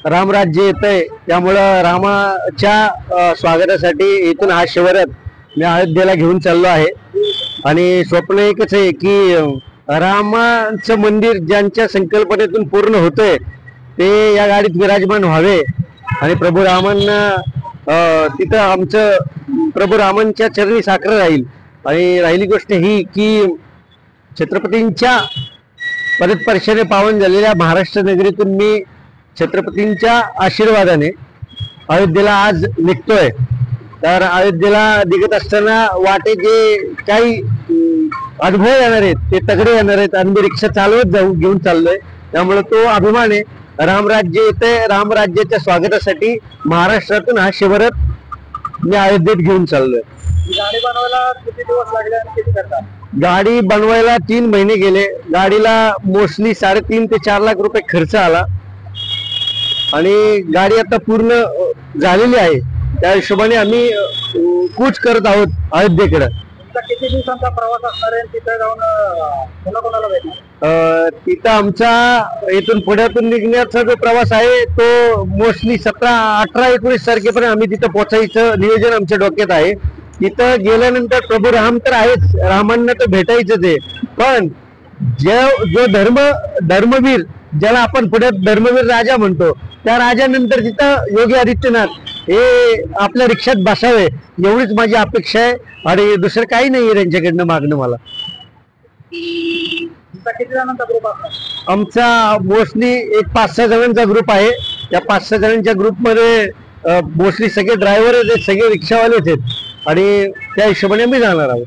रामराज्य येतंय, त्यामुळं रामाच्या स्वागतासाठी इथून हा शिवरथ मी अयोध्येला घेऊन चाललो आहे। आणि स्वप्न एकच आहे की रामाचं मंदिर ज्यांच्या संकल्पनेतून पूर्ण होतंय ते या गाडीत विराजमान व्हावे आणि प्रभू रामांना तिथं आमचं प्रभू रामांच्या चरणी साखर राहील। आणि राहिली गोष्ट ही की छत्रपतींच्या परतस्पर्शाने पावन झालेल्या महाराष्ट्र नगरीतून मी छत्रपतींच्या आशीर्वादाने अयोध्येला आज निघतोय। तर अयोध्येला निघत असताना वाटे जे काही अनुभव येणार आहेत ते तगडे येणार आहेत आणि मी रिक्षा चालवत घेऊन चाललोय, त्यामुळे तो अभिमान आहे। रामराज्य येते, रामराज्याच्या स्वागतासाठी महाराष्ट्रातून हा शिवरथ मी अयोध्येत घेऊन चाललोय। गाडी बनवायला किती दिवस लागले आणि किती खर्च? गाडी बनवायला 3 महिने गेले। गाडीला मोस्टली 3.5 ते 4 लाख रुपये खर्च आला आणि गाडी आता पूर्ण झालेली आहे। त्या हिशोबाने आम्ही कूच करत आहोत अयोध्येकडे। तुमचा किती दिवसांचा प्रवास असणार आहे? तिथे जाऊन कोणाकोणाला भेटणार? तिथं आमचा इथून पुण्यातून निघण्याचा जो प्रवास आहे तो मोस्टली 17, 18, 19 तारखेपर्यंत आम्ही तिथं पोहोचायचं नियोजन आमच्या डोक्यात आहे। तिथं गेल्यानंतर प्रभू राम तर आहेच, रामांना तर भेटायचंच आहे, पण जो धर्मवीर ज्याला आपण पुण्यात धर्मवीर राजा म्हणतो त्या राजानंतर तिथं योगी आदित्यनाथ हे आपल्या रिक्षात बसावे एवढीच माझी अपेक्षा आहे आणि दुसरं काही नाही त्यांच्याकडनं मागणं मला। किती जणांचा ग्रुप असणार? आमचा मोस्टली एक 5-6 जणांचा ग्रुप आहे। त्या 5-6 जणांच्या ग्रुपमध्ये मोस्टली सगळे ड्रायव्हर आहेत, सगळे रिक्षावालेच आहेत आणि त्या हिशोबाने आम्ही जाणार आहोत।